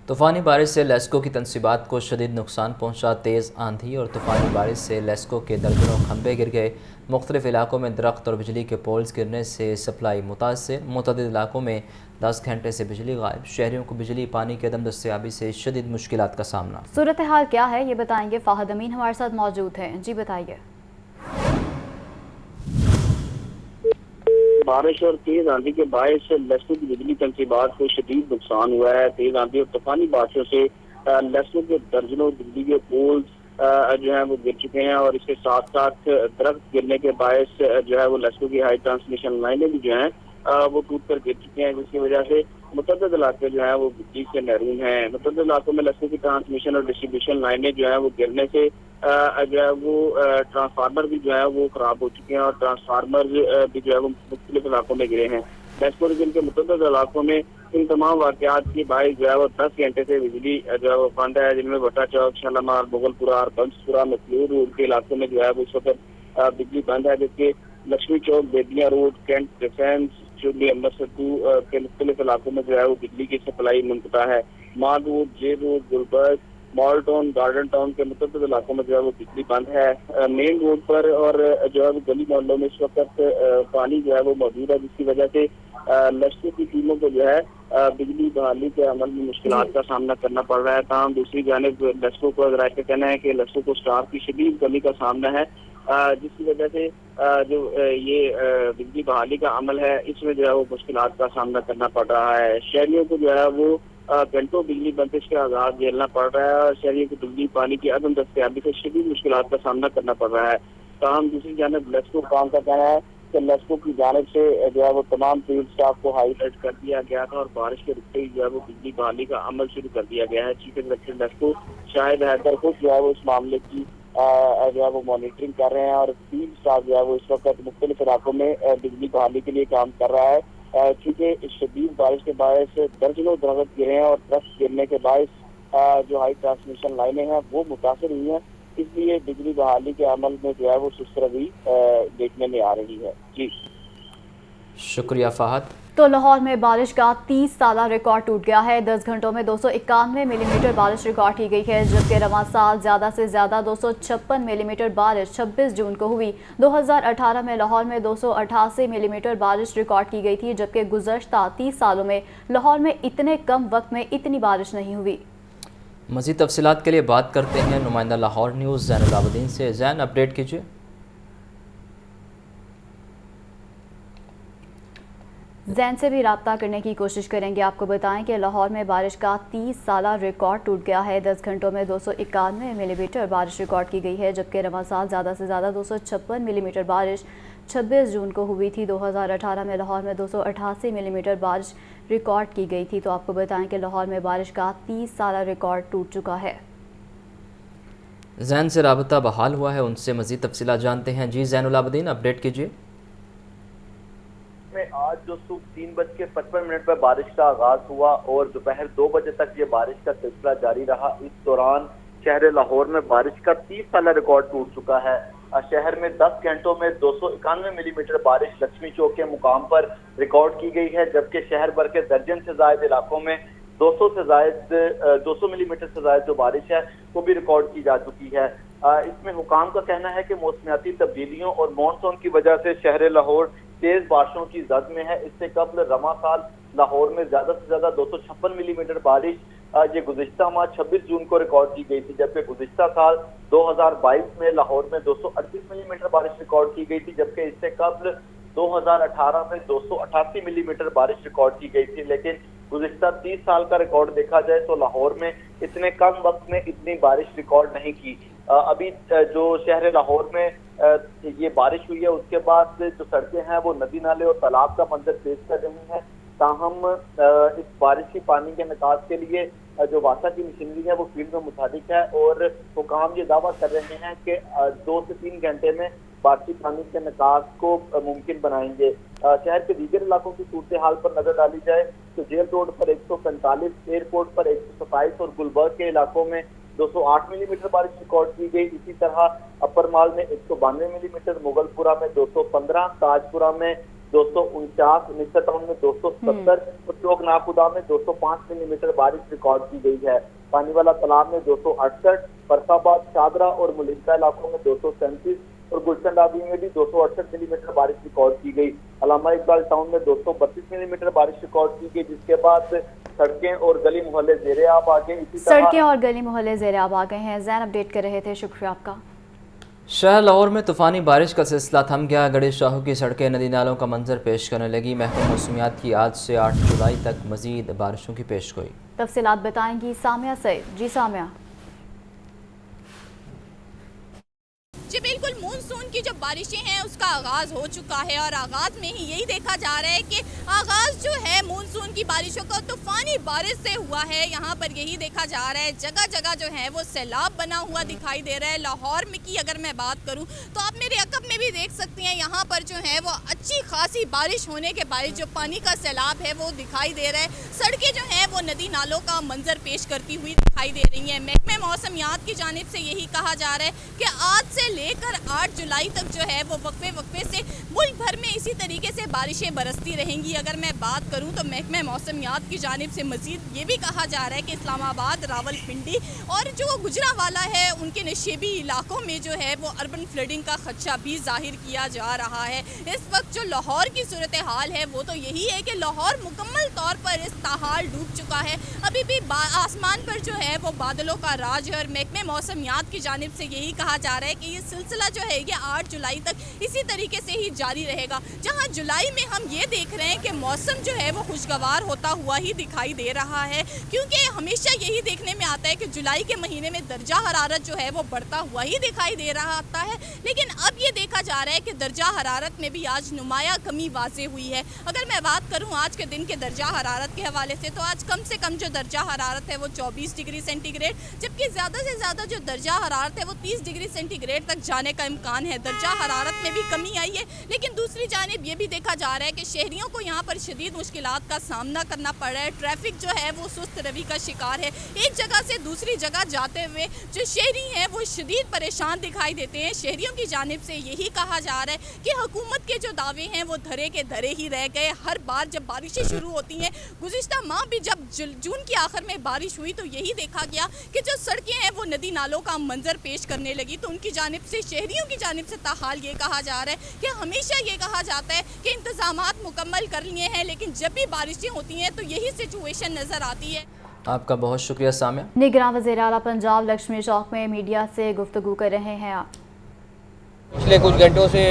तूफ़ानी बारिश से लेस्को की तनसीबात को शदीद नुकसान पहुँचा। तेज़ आंधी और तूफ़ानी बारिश से लेस्को के दर्जनों खंभे गिर गए। मुख्तलिफ इलाकों में दरख्त और बिजली के पोल्स गिरने से सप्लाई मुतासर। मुतअद्दिद इलाकों में 10 घंटे से बिजली गायब। शहरियों को बिजली पानी की अदम दस्तयाबी से शदीद मुश्किलात का सामना। सूरत हाल क्या है ये बताएंगे, फाहद अमीन हमारे साथ मौजूद हैं। जी बताइए। बारिश और तेज आंधी के बायस लेस्को की बिजली तनसीबात को शदीद नुकसान हुआ है। तेज आंधी और तूफानी बारिशों से लेस्को के दर्जनों बिजली के पोल्स जो है वो गिर चुके हैं और इसके साथ साथ दरख्त गिरने के बायस जो है वो लेस्को की हाई ट्रांसमिशन लाइनें भी जो है वो टूट कर गिर चुकी हैं, जिसकी वजह से मुतअद्दिद इलाके जो है वो बिजली से महरूम हैं। मुतअद्दिद इलाकों में लेस्को की ट्रांसमिशन और डिस्ट्रीब्यूशन लाइनें जो है वो गिरने से जो है वो ट्रांसफार्मर भी जो है वो खराब हो चुके हैं और ट्रांसफार्मर भी जो है वो मुख्तलिफ इलाकों में गिरे हैं। लेस्को रीजन के मुतअद्दिद इलाकों में इन तमाम वाकयात की बाइस जो है वो 10 घंटे से बिजली जो है वो बंद है, जिनमें भट्टा चौक, शालामार, मुगलपुरा और बंसपुरा, मखलूर रोड के इलाकों में जो है वो इस वक्त बिजली बंद है, जबकि लक्ष्मी चौक, बेदिया रोड, कैंट डिफेंस, चुरली, अम्बर सत्तू के मुख्तलिफ इलाकों में जो है वो बिजली की सप्लाई मुनक़ता है। Mall Road, J Road, Gulberg, Mall Town, Garden Town के मुतअद्दिद इलाकों में जो है वो बिजली बंद है। मेन रोड पर और जो है वो गली मोहल्लों में इस वक्त पानी जो है वो मौजूद है, जिसकी वजह से लश्कर की टीमों को जो है बिजली बहाली के अमल में मुश्किलात का सामना करना पड़ रहा है। तमाम दूसरी जानिब लश्कर को अगर का कहना है कि लश्कर को स्टाफ की शदीद कमी का सामना है, जिसकी वजह से जो ये बिजली बहाली का अमल है इसमें जो है वो मुश्किलात का सामना करना पड़ रहा है। शहरियों को जो है वो घंटों बिजली बंदिश के आगाज झेलना पड़ रहा है और शहरियों को बिजली पानी की अदम दस्तयाबी से शदीद मुश्किलात का सामना करना पड़ रहा है। तमाम दूसरी जानिब लेस्को काम का कहना है कि लेस्को की जानिब से जो है वो तमाम फील्ड स्टाफ को हाई अलर्ट कर दिया गया था और बारिश के रुकते ही जो है वो बिजली बहाली का अमल शुरू कर दिया गया है। चीफ एग्जीक्यूटिव लेस्को शाहिद हैदर खुद जो है वो इस मामले की जो है वो मॉनिटरिंग कर रहे हैं और फील्ड स्टाफ जो है वो इस वक्त मुख्तलिफ इलाकों में बिजली बहाली के लिए काम कर रहा है। चूँकि इस शदीद बारिश के बायस दर्जनों दरख्त गिरे हैं और दरख्त गिरने के बायस जो हाई ट्रांसमिशन लाइनें हैं वो मुतासर हुई हैं, इसलिए बिजली बहाली के अमल में जो है वो सुस्तरवी देखने में आ रही है। जी शुक्रिया फ़हद। तो लाहौर में बारिश का 30 साला रिकॉर्ड टूट गया है। 10 घंटों में 291 मिलीमीटर बारिश रिकॉर्ड की गई है, जबकि रवां साल ज़्यादा से ज़्यादा 256 मिलीमीटर बारिश 26 जून को हुई। 2018 में लाहौर में 288 मिलीमीटर बारिश रिकॉर्ड की गई थी, जबकि गुज़श्ता 30 सालों में लाहौर में इतने कम वक्त में इतनी बारिश नहीं हुई। मज़ीद तफसीलात के लिए बात करते हैं नुमाइंदा लाहौर न्यूज़ ज़ैनुल आबदीन से। ज़ैन, अपडेट कीजिए। जैन से भी रब्ता करने की कोशिश करेंगे। आपको बताएं कि लाहौर में बारिश का 30 साला रिकॉर्ड टूट गया है। 10 घंटों में 291 मिलीमीटर बारिश रिकॉर्ड की गई है, जबकि रवां साल ज़्यादा से ज़्यादा 256 मिलीमीटर बारिश 26 जून को हुई थी। 2018 में लाहौर में 288 मिलीमीटर बारिश रिकॉर्ड की गई थी। तो आपको बताएं कि लाहौर में बारिश का 30 साला रिकॉर्ड टूट चुका है। जैन से राबता बहाल हुआ है, उनसे मज़ीद तफसीलात जानते हैं। जी ज़ैनुल आबदीन, अपडेट कीजिए। में आज जो सुबह 3:55 पर बारिश का आगाज हुआ और दोपहर 2 बजे तक ये बारिश का सिलसिला जारी रहा। इस दौरान शहर लाहौर में बारिश का 30 साला रिकॉर्ड टूट चुका है। शहर में 10 घंटों में 291 मिलीमीटर बारिश लक्ष्मी चौक के मुकाम पर रिकॉर्ड की गई है, जबकि शहर भर के दर्जन से ज्यादा इलाकों में 200 मिलीमीटर से ज्यादा जो बारिश है वो भी रिकॉर्ड की जा चुकी है। इसमें हुकाम का कहना है कि मौसमियाती तब्दीलियों और मानसून की वजह से शहर लाहौर तेज बारिशों की जद में है। इससे कबल रवां साल लाहौर में ज्यादा से ज्यादा 256 मिलीमीटर बारिश ये गुज़िश्ता माह 26 जून को रिकॉर्ड की गई थी, जबकि गुज़िश्ता साल 2022 में लाहौर में 238 मिलीमीटर बारिश रिकॉर्ड की गई थी, जबकि इससे कबल 2018 में 288 मिलीमीटर बारिश रिकॉर्ड की गई थी। लेकिन गुज़िश्ता 30 साल का रिकॉर्ड देखा जाए तो लाहौर में इतने कम वक्त में इतनी बारिश रिकॉर्ड नहीं की। अभी जो शहर लाहौर में ये बारिश हुई है उसके बाद जो सड़कें हैं वो नदी नाले और तालाब का मंजर पेश कर रही हैं। ताहम इस बारिश की पानी के निकास के लिए जो वासा की मशीनरी है वो फील्ड में मुताबिक है और हुकाम ये दावा कर रहे हैं कि 2 से 3 घंटे में बारिशी पानी के निकास को मुमकिन बनाएंगे। शहर के दीगर इलाकों की सूरत हाल पर नजर डाली जाए तो जेल रोड पर 145, एयरपोर्ट पर 127 और गुलबर्ग के इलाकों में 208 मिलीमीटर बारिश रिकॉर्ड की गई। इसी तरह अपर माल में 192 मिलीमीटर, मुगलपुरा में 215, ताजपुरा में 249, निस्तर टाउन में 270 और चौक-नाखुदा में 205 मिलीमीटर बारिश रिकॉर्ड की गई है। पानीवाला तालाब में 268, फरखाबाद, शादरा और मुलिका इलाकों में 237 और गुलशन डाबी में भी 268 मिलीमीटर बारिश रिकॉर्ड की गई। अल्लामा इकबाल टाउन में 232 मिलीमीटर बारिश रिकॉर्ड की गई, जिसके बाद सड़कें और गली मोहल्ले ज़ेरे आब आ गए। सड़कें और गली मोहल्ले ज़ेरे आब आ गए हैं। जैन अपडेट कर रहे थे, शुक्रिया आपका। शहर लाहौर में तूफ़ानी बारिश का सिलसिला थम गया। गड़ी शाहू की सड़कें नदी नालों का मंजर पेश करने लगी। महकमा मौसमियात की आज से 8 जुलाई तक मजीद बारिशों की पेशगोई। तफसीलात बताएंगी सामिया सईद। जी सामिया। जी बिल्कुल, मानसून की जो बारिशें हैं उसका आगाज़ हो चुका है और आगाज़ में ही यही देखा जा रहा है कि आगाज़ जो है मानसून की बारिशों का तूफ़ानी बारिश से हुआ है। यहाँ पर यही देखा जा रहा है, जगह जगह जो है वो सैलाब बना हुआ दिखाई दे रहा है। लाहौर में की अगर मैं बात करूँ तो आप मेरे अकब में भी देख सकती हैं, यहाँ पर जो है वो अच्छी खासी बारिश होने के बाद जो पानी का सैलाब है वो दिखाई दे रहा है। सड़कें जो हैं वो नदी नालों का मंजर पेश करती हुई दिखाई दे रही हैं। महकमे मौसमियात की जानिब से यही कहा जा रहा है कि आज से लेकर 8 जुलाई तक जो है वो वक्फे से मुल्क भर में इसी तरीके से बारिशें बरसती रहेंगी। अगर मैं बात करूं तो महकमे मौसमियात की जानिब से मजीद ये भी कहा जा रहा है कि इस्लामाबाद, रावलपिंडी और जो गुजरांवाला है उनके नशेबी इलाकों में जो है वो अर्बन फ्लडिंग का खदशा भी जाहिर किया जा रहा है। इस वक्त जो लाहौर की सूरत हाल है वो तो यही है कि लाहौर मुकम्मल तौर पर इस ताहाल डूब चुका है। अभी भी आसमान पर जो है वो बादलों का राज है और महकमे मौसमियात की जानिब से यही कहा जा रहा है कि ये सिलसिला जो है ये 8 जुलाई तक इसी तरीके से ही जारी रहेगा। जहां जुलाई में हम ये देख रहे हैं कि मौसम जो है वो खुशगवार होता हुआ ही दिखाई दे रहा है, क्योंकि हमेशा यही देखने में आता है कि जुलाई के महीने में दर्जा हरारत जो है वो बढ़ता हुआ ही दिखाई दे रहा आता है। लेकिन अब ये देखा जा रहा है कि दर्जा हरारत में भी आज नुमाया कमी वाज़े हुई है। अगर मैं बात करूँ आज के दिन के दर्जा हरारत के हवाले से तो आज कम से कम जो दर्जा हरारत है वो 24 डिग्री सेंटीग्रेड, जबकि ज़्यादा से ज़्यादा जो दर्जा हरारत है वो 30 डिग्री सेंटीग्रेड तक जाने का इम्कान है। दर्जा हरारत में भी कमी आई है, लेकिन दूसरी जानिब ये भी देखा जा रहा है कि शहरियों को यहाँ पर शदीद मुश्किलात का सामना करना पड़ रहा है। ट्रैफिक जो है वो सुस्त रवि का शिकार है। एक जगह से दूसरी जगह जाते हुए जो शहरी हैं वो शदीद परेशान दिखाई देते हैं। शहरियों की जानिब से यही कहा जा रहा है कि हुकूमत के जो दावे हैं वो धरे के धरे ही रह गए। हर बार जब बारिशें शुरू होती हैं, गुज़िश्ता माह भी जब जून के आखिर में बारिश हुई तो यही देखा गया कि जो सड़कें हैं वो नदी नालों का मंजर पेश करने लगी। तो उनकी जानिब से, शहरियों की जानिब से ताहाल ये कहा जा रहा है कि हमेशा ये कहा जाता है कि इंतजामात मुकम्मल कर लिए हैं, लेकिन जब भी बारिशें होती हैं तो यही सिचुएशन नज़र आती है। आपका बहुत शुक्रिया सामिया। निगरान वज़ीर आला पंजाब लक्ष्मी चौक में मीडिया से गुफ्तगू कर रहे हैं आप। पिछले कुछ घंटों से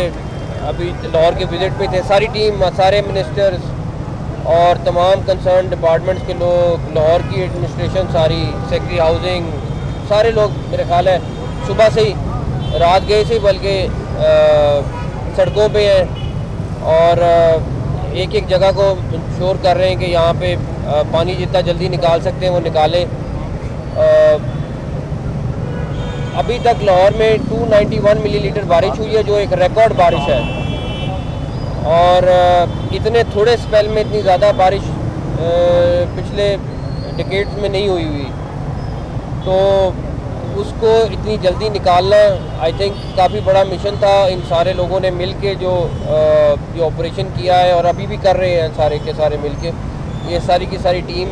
अभी लाहौर के विजिट पे थे। सारी टीम, सारे मिनिस्टर्स और तमाम कंसर्न डिपार्टमेंट्स के लोग, लाहौर की एडमिनिस्ट्रेशन सारी, सेक्रेटरी हाउसिंग, सारे लोग मेरे ख्याल है सुबह से ही, रात गए से बल्कि सड़कों पे हैं और एक एक जगह को इंश्योर कर रहे हैं कि यहाँ पे पानी जितना जल्दी निकाल सकते हैं वो निकालें। अभी तक लाहौर में 291 मिलीलीटर बारिश हुई है, जो एक रिकॉर्ड बारिश है और इतने थोड़े स्पेल में इतनी ज़्यादा बारिश पिछले डिकेड्स में नहीं हुई। तो उसको इतनी जल्दी निकालना आई थिंक काफ़ी बड़ा मिशन था। इन सारे लोगों ने मिल के जो ऑपरेशन किया है और अभी भी कर रहे हैं सारे के सारे मिल के, ये सारी की सारी टीम,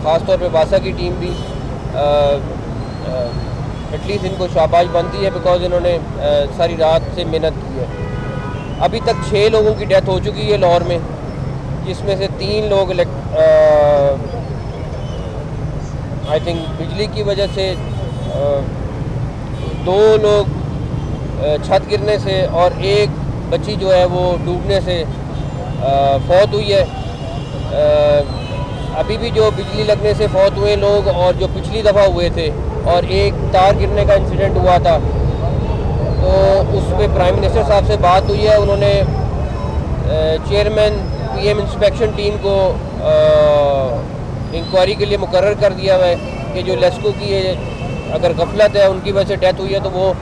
ख़ास तौर पे बासा की टीम भी एटलीस्ट इनको शाबाश बनती है, बिकॉज इन्होंने सारी रात से मेहनत की है। अभी तक 6 लोगों की डेथ हो चुकी है लाहौर में, जिसमें से 3 लोग आई थिंक बिजली की वजह से, 2 लोग छत गिरने से और एक बच्ची जो है वो डूबने से फौत हुई है। अभी भी जो बिजली लगने से फौत हुए लोग और जो पिछली दफ़ा हुए थे और एक तार गिरने का इंसिडेंट हुआ था, तो उस पर प्राइम मिनिस्टर साहब से बात हुई है। उन्होंने चेयरमैन PM इंस्पेक्शन टीम को इंक्वायरी के लिए मुकर्रर कर दिया है कि जो लेस्को की अगर गफलत है, उनकी वजह से डेथ हुई है तो वो